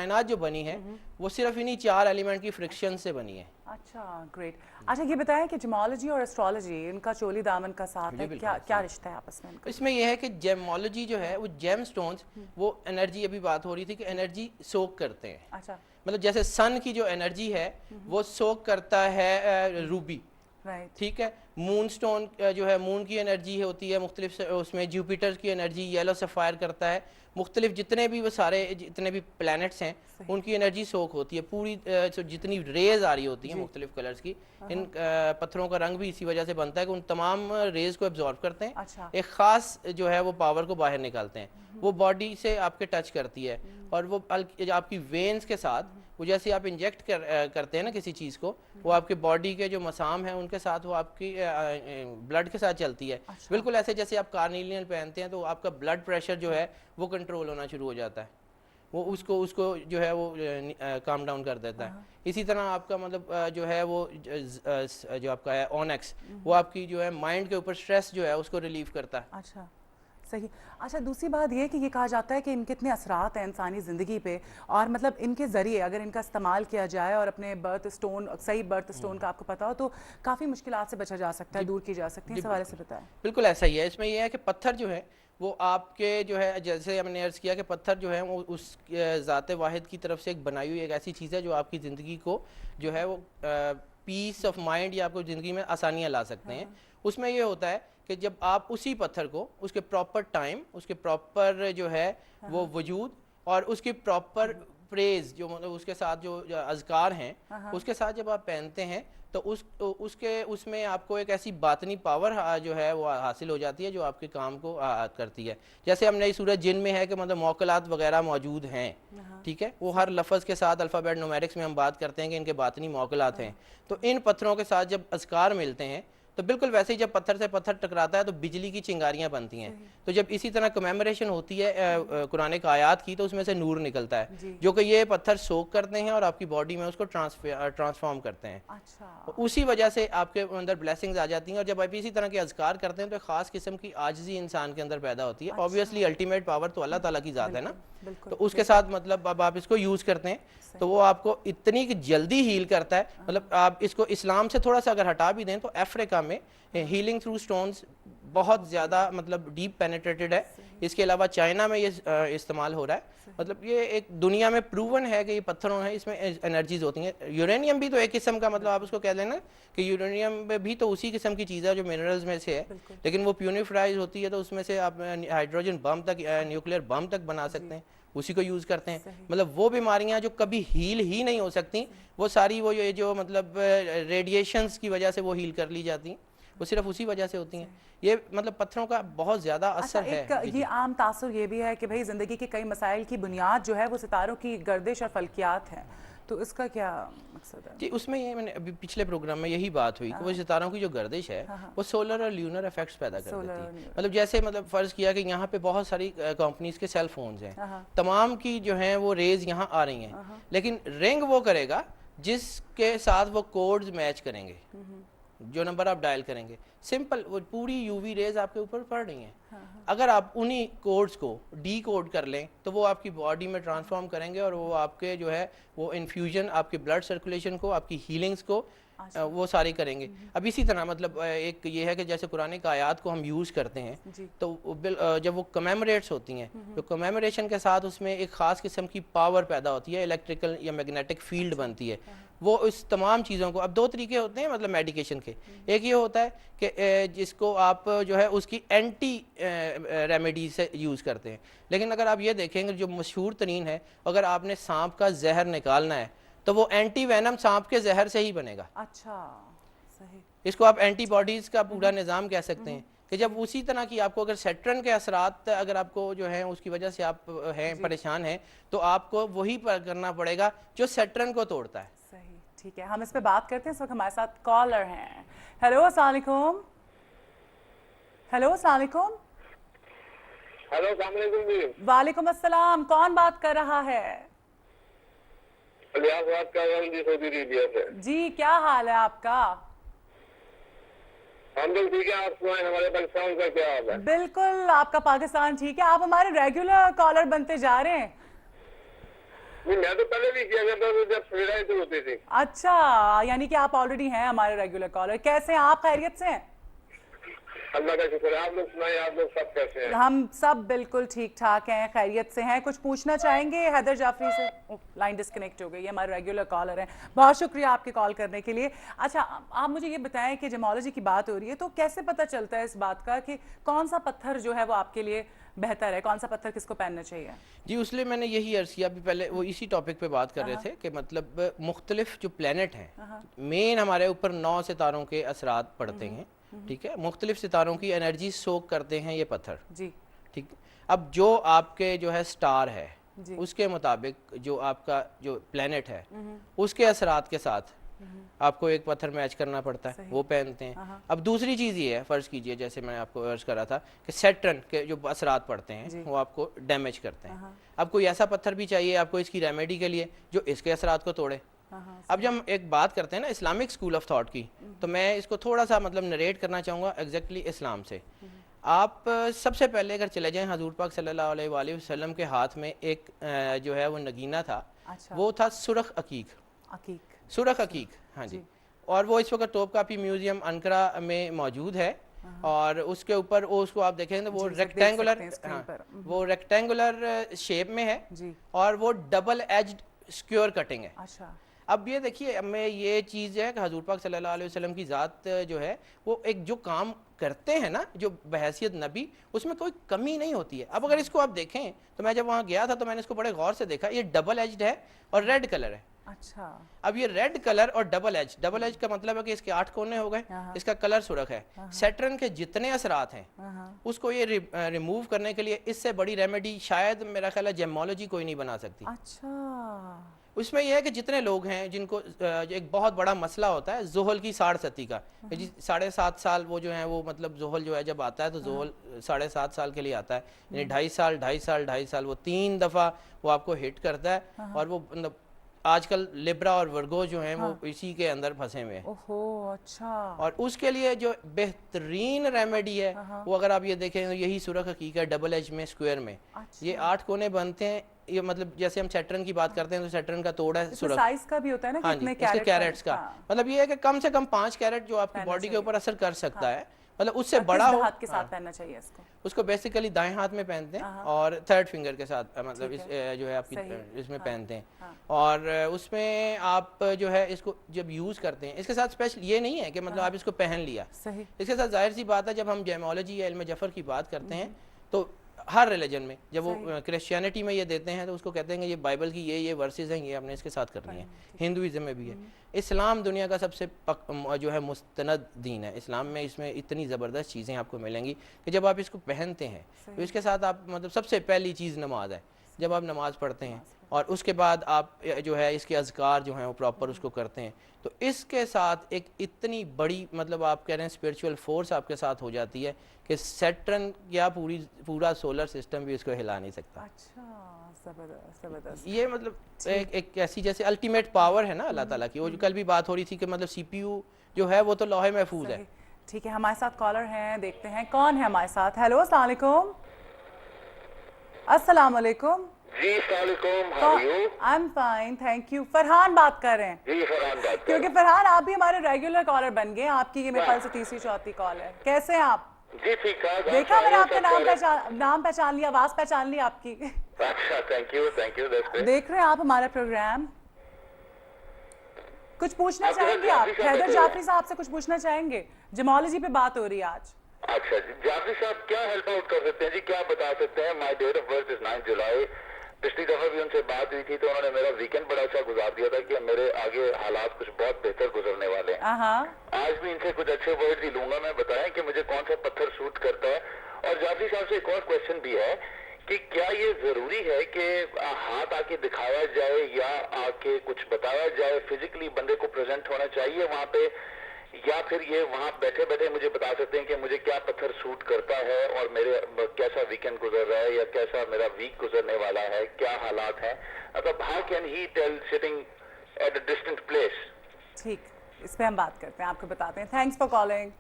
کائنات جو بنی ہے وہ صرف انہی 4 ایلیمنٹ کی فرکشن سے بنی ہے. اچھا گریٹ. اچھا یہ بتائیں کہ جیمالوجی اور ایسٹرالوجی ان کا چولی دامن کا ساتھ ہے, کیا رشتہ ہے آپس میں ان کا؟ اس میں یہ ہے کہ جیمالوجی جو ہے وہ جیم سٹونز, وہ انرجی, ابھی بات ہو رہی تھی کہ انرجی سوک کرتے ہیں. اچھا مطلب جیسے سن کی جو انرجی ہے وہ سوک کرتا ہے روبی, ٹھیک ہے. مون سٹون جو ہے مون کی انرجی ہوتی ہے مختلف, اس میں جوپیٹر کی انرجی یلو سفائر کرتا ہے. مختلف جتنے بھی وہ سارے جتنے بھی پلانٹس ہیں ان کی انرجی سوک ہوتی ہے. پوری جتنی ریز آ رہی ہوتی ہیں مختلف کلرز کی, ان پتھروں کا رنگ بھی اسی وجہ سے بنتا ہے کہ ان تمام ریز کو ایبزارب کرتے ہیں, ایک خاص جو ہے وہ پاور کو باہر نکالتے ہیں. وہ باڈی سے آپ کے ٹچ کرتی ہے اور وہ آپ کی وینز کے ساتھ, وہ جیسے آپ انجیکٹ کرتے ہیں نا کسی چیز کو, وہ آپ کے باڈی کے جو مسام ہیں ان کے ساتھ وہ آپ کی بلڈ کے ساتھ چلتی ہے. بالکل ایسے جیسے آپ کارنیلین پہنتے ہیں تو آپ کا بلڈ پریشر جو ہے وہ کنٹرول ہونا شروع ہو جاتا ہے, وہ اس کو جو ہے وہ کام ڈاؤن کر دیتا ہے. اسی طرح آپ کا مطلب جو ہے وہ جو آپ کا ہے اونیکس, وہ آپ کی جو ہے مائنڈ کے اوپر سٹریس جو ہے اس کو ریلیف کرتا ہے. اچھا صحیح. اچھا دوسری بات یہ کہ یہ کہا جاتا ہے کہ ان کے اتنے اثرات ہیں انسانی زندگی پہ, اور مطلب ان کے ذریعے اگر ان کا استعمال کیا جائے اور اپنے برتھ اسٹون, صحیح برتھ اسٹون کا آپ کو پتا ہو تو کافی مشکلات سے بچا جا سکتا ہے, دور کی جا سکتی ہیں. اس حوالے سے بتائیں. بالکل ایسا ہی ہے. اس میں یہ ہے کہ پتھر جو ہے وہ آپ کے جو ہے, جیسے ہم نے عرض کیا کہ پتھر جو ہے وہ اس ذات واحد کی طرف سے ایک بنائی ہوئی ایک ایسی چیز ہے جو آپ کی زندگی کو جو ہے وہ پیس آف مائنڈ یا آپ کو زندگی میں آسانیاں لا سکتے ہیں. اس میں یہ ہوتا ہے کہ جب آپ اسی پتھر کو اس کے پراپر ٹائم, اس کے پراپر جو ہے وہ وجود اور اس کی پراپر پریز جو مطلب اس کے ساتھ جو اذکار ہیں اس کے ساتھ جب آپ پہنتے ہیں تو اس میں آپ کو ایک ایسی باطنی پاور جو ہے وہ حاصل ہو جاتی ہے جو آپ کے کام کو کرتی ہے. جیسے ہم نے سورہ جن میں ہے کہ مطلب موکلات وغیرہ موجود ہیں, ٹھیک ہے, وہ ہر لفظ کے ساتھ الفابیٹ نومیرکس میں ہم بات کرتے ہیں کہ ان کے باطنی موکلات ہیں. تو ان پتھروں کے ساتھ جب اذکار ملتے ہیں تو بالکل ویسے ہی جب پتھر سے پتھر ٹکراتا ہے تو بجلی کی چنگاریاں بنتی ہیں. تو جب اسی طرح کمیموریشن ہوتی ہے قرآن کے آیات کی تو اس میں سے نور نکلتا ہے جو کہ یہ پتھر سوک کرتے ہیں اور آپ کی باڈی میں اس کو ٹرانسفارم کرتے ہیں. اسی وجہ سے آپ کے اندر بلیسنگز آ جاتی ہیں, اور جب آپ اسی طرح کے اذکار کرتے ہیں تو ایک خاص قسم کی عاجزی انسان کے اندر پیدا ہوتی ہے. اوبویسلی الٹیمیٹ پاور تو اللہ تعالیٰ کی ذات ہے نا, تو اس کے ساتھ مطلب اب آپ اس کو یوز کرتے ہیں تو وہ آپ کو اتنی جلدی ہیل کرتا ہے. مطلب آپ اس کو اسلام سے تھوڑا سا اگر ہٹا بھی دیں تو افریقہ میں ہیلنگ تھرو سٹونز بہت زیادہ مطلب ڈیپ پینیٹریٹڈ ہے. اس کے علاوہ چائنا میں یہ استعمال ہو رہا ہے. مطلب یہ ایک دنیا میں پروون ہے کہ یہ پتھروں ہیں, اس میں انرجیز ہوتی ہیں. یورینیم بھی تو ایک قسم کا, مطلب آپ اس کو کہہ لینا کہ یورینیم میں بھی تو اسی قسم کی چیز ہے جو منرلز میں سے ہے, لیکن وہ پیونیفرائز ہوتی ہے تو اس میں سے آپ ہائیڈروجن بم تک, نیوکلیر بم تک بنا سکتے ہیں, اسی کو یوز کرتے ہیں. مطلب وہ بیماریاں جو کبھی ہیل ہی نہیں ہو سکتی وہ ساری وہ یہ جو مطلب ریڈیشنز کی وجہ سے وہ ہیل کر لی جاتی ہیں, وہ صرف اسی وجہ سے ہوتی ہیں. یہ مطلب پتھروں کا بہت زیادہ اثر ہے. ایک یہ عام تاثر یہ بھی ہے کہ بھئی زندگی کے کئی مسائل کی بنیاد جو ہے وہ ستاروں کی گردش اور فلکیات ہیں, تو اس کا کیا مقصد ہے؟ جی اس میں یہ میں نے ابھی پچھلے پروگرام میں یہی بات ہوئی کہ وہ ستاروں کی جو گردش ہے وہ سولر اور لیونر ایفیکٹس پیدا کر دیتی ہے. مطلب جیسے مطلب فرض کیا کہ یہاں پہ بہت ساری کمپنیز کے سیل فونز ہیں, تمام کی جو ہیں وہ ریز یہاں آ رہی ہیں, لیکن رنگ وہ کرے گا جس کے ساتھ وہ کوڈز میچ کریں گے, جو نمبر آپ ڈائل کریں گے. سمپل وہ پوری یو وی ریز آپ کے اوپر پڑ رہی ہیں, اگر آپ انہی کوڈز کو ڈی کوڈ کر لیں تو وہ آپ کی باڈی میں ٹرانسفارم کریں گے اور وہ آپ کے جو ہے وہ انفیوژن آپ کے بلڈ سرکولیشن کو, آپ کی ہیلنگز کو وہ ساری کریں گے. اب اسی طرح مطلب ایک یہ ہے کہ جیسے قرآن کی آیات کو ہم یوز کرتے ہیں تو جب وہ کمیموریٹس ہوتی ہیں تو کمیموریشن کے ساتھ اس میں ایک خاص قسم کی پاور پیدا ہوتی ہے, الیکٹریکل یا میگنیٹک فیلڈ بنتی ہے. وہ اس تمام چیزوں کو, اب 2 طریقے ہوتے ہیں مطلب میڈیکیشن کے. ایک یہ ہوتا ہے کہ جس کو آپ جو ہے اس کی اینٹی ریمیڈی سے یوز کرتے ہیں, لیکن اگر آپ یہ دیکھیں گے جو مشہور ترین ہے, اگر آپ نے سانپ کا زہر نکالنا ہے تو وہ اینٹی وینم سانپ کے زہر سے ہی بنے گا. اچھا صحیح. اس کو آپ اینٹی باڈیز کا پورا نظام کہہ سکتے ہیں کہ جب اسی طرح کی آپ کو اگر سیٹرن کے اثرات اگر آپ کو جو ہیں اس کی وجہ سے آپ ہیں پریشان ہیں تو آپ کو وہی کرنا پڑے گا جو سیٹرن کو توڑتا ہے. صحیح ٹھیک ہے, ہم اس پہ بات کرتے ہیں. اس وقت ہمارے ساتھ کالر ہیں. ہیلو السلام علیکم. ہیلو السلام علیکم. ہیلو السلام علیکم جی. وعلیکم السلام, کون بات کر رہا ہے؟ الیاس بات کر رہا ہوں جی, سعودی عربیہ سے. جی کیا حال ہے آپ کا؟ ہم لوگ ٹھیک ہے, آپ سنائیں ہمارے پاکستان کا کیا حال ہے؟ بالکل آپ کا پاکستان ٹھیک ہے, آپ ہمارے ریگولر کالر بنتے جا رہے ہیں. नहीं, मैं तो पहले भी किया करता था जब सुविधाएं तो होती थी। अच्छा, यानी कि आप ऑलरेडी हैं हमारे रेगुलर कॉलर। कैसे हैं आप, खैरियत से हैं? अल्लाह का शुक्र है। आप लोग सुनाइए, आप लोग सब कैसे हैं? हम सब बिल्कुल ठीक ठाक हैं, खैरियत से हैं। कुछ पूछना चाहेंगे हैदर जाफरी से? लाइन डिस्कनेक्ट हो गई है, हमारे रेगुलर कॉलर हैं। बहुत शुक्रिया आपके कॉल करने के लिए। अच्छा, आप मुझे ये बताएं कि जेमोलॉजी की बात हो रही है तो कैसे पता चलता है इस बात का कि कौन सा पत्थर जो है वो आपके लिए बेहतर है, कौन सा पत्थर किसको पहनना चाहिए? जी, उसलिए मैंने यही अर्ज किया, अभी पहले वो इसी टॉपिक पे बात कर रहे थे कि मतलब मुख्तलिफ जो प्लैनेट हैं, मेन हमारे ऊपर 9 सितारों के असरात पड़ते हैं, ठीक है। मुख्तलिफ सितारों की एनर्जी सोक करते हैं ये पत्थर, जी, ठीक। अब जो आपके जो है स्टार है, जी। उसके मुताबिक जो आपका जो प्लैनेट है उसके असरात के साथ आपको एक पत्थर मैच करना पड़ता है, वो पहनते हैं। अब दूसरी चीज़ ये है, फ़र्ज़ कीजिए जैसे मैंने आपको अर्ज करा था कि सैटर्न के जो असरात पड़ते हैं वो आपको डैमेज करते हैं। अब कोई ऐसा पत्थर भी चाहिए आपको इसकी रेमेडी के लिए जो इसके असरात को तोड़े। अब जब हम एक बात करते हैं ना इस्लामिक स्कूल ऑफ थॉट की, तो मैं इसको थोड़ा सा मतलब नरेट करना चाहूँगा एग्जैक्टली इस्लाम से। आप सबसे पहले अगर चले जाएं हजूर पाक सल्लल्लाहु अलैहि वसल्लम के हाथ में एक जो है वो नगीना था, अच्छा। वो था सुरख अकीक, अकीक, सुरख अकीक, हाँ जी। और वो इस वक्त टॉप कापी म्यूजियम अनकरा में मौजूद है। और उसके ऊपर वो उसको आप देखें तो वो जी, सब देख रेक्टेंगुलर, सकते हैं स्क्रीन पर। वो रेक्टेंगुलर शेप में है जी। और वो डबल एज्ड स्क्योर कटिंग है। अच्छा, अब ये देखिए, अब मैं ये चीज़ है कि हजूर पाक सल्लल्लाहु अलैहि वसल्लम की ज़ात जो है वो एक जो काम करते हैं ना जो बहैसियत नबी, उसमें कोई कमी नहीं होती है। अब अगर इसको आप देखें तो मैं जब वहाँ गया था तो मैंने इसको बड़े गौर से देखा, ये डबल एज्ड है और रेड कलर है। अच्छा। अब ये रेड कलर और डबल एज का मतलब है कि इसके 8 कोने हो गए, इसका कलर सुरख है। सैटर्न के जितने असरात हैं उसको ये रिमूव करने के लिए इससे बड़ी रेमेडी शायद मेरा ख्याल है जेमोलॉजी कोई नहीं बना सकती। अच्छा, उसमें यह है कि जितने लोग हैं जिनको एक बहुत बड़ा मसला होता है ज़ोहल की 7.5 का, 7.5 साल वो जो है वो मतलब ज़ोहल जो है जब आता है तो ज़ोहल 7.5 साल के लिए आता है, यानी 2.5 साल वो 3 दफ़ा वो आपको हिट करता है। और वो मतलब आजकल लिब्रा और वर्गो जो हैं वो इसी के अंदर फंसे हुए हैं। ओहो, अच्छा। और उसके लिए जो बेहतरीन रेमेडी है वो अगर आप ये देखें तो यही सुरख हकीक है, डबल एज में स्क्वायर में। ये 8 कोने बनते हैं। ये मतलब जैसे हम सैटर्न की बात करते हैं तो सैटर्न का तोड़ा है सुरख, साइज का भी होता है ना, हाँ जी, कितने इसके कैरेट्स का। मतलब ये है कि कम से कम 5 कैरेट जो आपकी बॉडी के ऊपर असर कर सकता है, मतलब उससे बड़ा हो। हाथ के साथ पहनना चाहिए इसको? उसको बेसिकली दाएं हाथ में पहनते हैं और थर्ड फिंगर के साथ मतलब इस जो है आपकी इसमें पहनते हैं। और उसमें आप जो है इसको जब यूज़ करते हैं, इसके साथ स्पेशल ये नहीं है कि मतलब आप इसको पहन लिया, सही। इसके साथ जाहिर सी बात है जब हम जेमोलॉजी या इल्म जफर की बात करते हैं तो हर रिलीजन में जब वो क्रिश्चियनिटी में ये देते हैं तो उसको कहते हैं कि ये बाइबल की ये वर्सेस हैं, ये हमने इसके साथ करनी है। हिंदुइज्म में भी है। इस्लाम दुनिया का सबसे जो है मुस्तनद दीन है। इस्लाम में इसमें इतनी ज़बरदस्त चीज़ें आपको मिलेंगी कि जब आप इसको पहनते हैं तो इसके साथ आप मतलब सबसे पहली चीज़ नमाज है। जब आप नमाज़ पढ़ते हैं और उसके बाद आप जो है इसके अज़कार जो हैं वो प्रॉपर उसको करते हैं तो इसके साथ एक इतनी बड़ी मतलब आप कह रहे हैं स्पिरिचुअल फोर्स आपके साथ हो जाती है कि सैटर्न या पूरा सोलर सिस्टम भी इसको हिला नहीं सकता। अच्छा, जबरदस्त जबरदस्त। ये मतलब एक ऐसी जैसे अल्टीमेट पावर है ना अल्लाह ताला की। वो जो कल भी बात हो रही थी कि मतलब CPU जो है वो तो लौहे महफूज है। ठीक है, हमारे साथ कॉलर हैं, देखते हैं कौन है हमारे साथ। हेलो, अस्सलाम वालेकुम। अस्सलाम वालेकुम। जी सलाम, how are you? I am fine, thank you. Farhan बात कर रहे हैं। जी फरहान बात कर क्योंकि फरहान आप भी हमारे रेगुलर कॉलर बन गए, आपकी ये मेरे ख्याल से तीसरी चौथी कॉल है। कैसे हैं आप? जी ठीक ठाक। देखा मैंने आपका नाम पहचान लिया, आवाज पहचान ली आपकी। अच्छा, थैंक यू दैट्स ग्रेट। देख रहे हैं आप हमारा प्रोग्राम? कुछ पूछना आपके चाहेंगे साथ आप? जाफरी साहब हैदर बैठे जाफरी साहब से कुछ पूछना चाहेंगे? जेमोलॉजी पे बात हो रही है आज। अच्छा जी, जाफरी साहब क्या हेल्प आउट कर सकते हैं जी, क्या बता सकते हैं? My date of birth is 9 जुलाई। पिछली दफा भी उनसे बात हुई थी तो उन्होंने मेरा वीकेंड बड़ा अच्छा गुजार दिया था कि मेरे आगे हालात कुछ बहुत बेहतर गुजरने वाले हैं। आज भी इनसे कुछ अच्छे वर्ड ही लूंगा मैं, बताएं कि मुझे कौन सा पत्थर सूट करता है। और जाफरी साहब से एक और क्वेश्चन भी है कि क्या ये जरूरी है कि हाथ आके दिखाया जाए या आके कुछ बताया जाए, फिजिकली बंदे को प्रेजेंट होना चाहिए वहाँ पे, या फिर ये वहाँ बैठे बैठे मुझे बता सकते हैं कि मुझे क्या पत्थर सूट करता है और मेरे कैसा वीकेंड गुजर रहा है या कैसा मेरा वीक गुजरने वाला है, क्या हालात हैं? मतलब how can he tell sitting at a distant place? ठीक, इस पे हम बात करते हैं, आपको बताते हैं। Thanks for calling.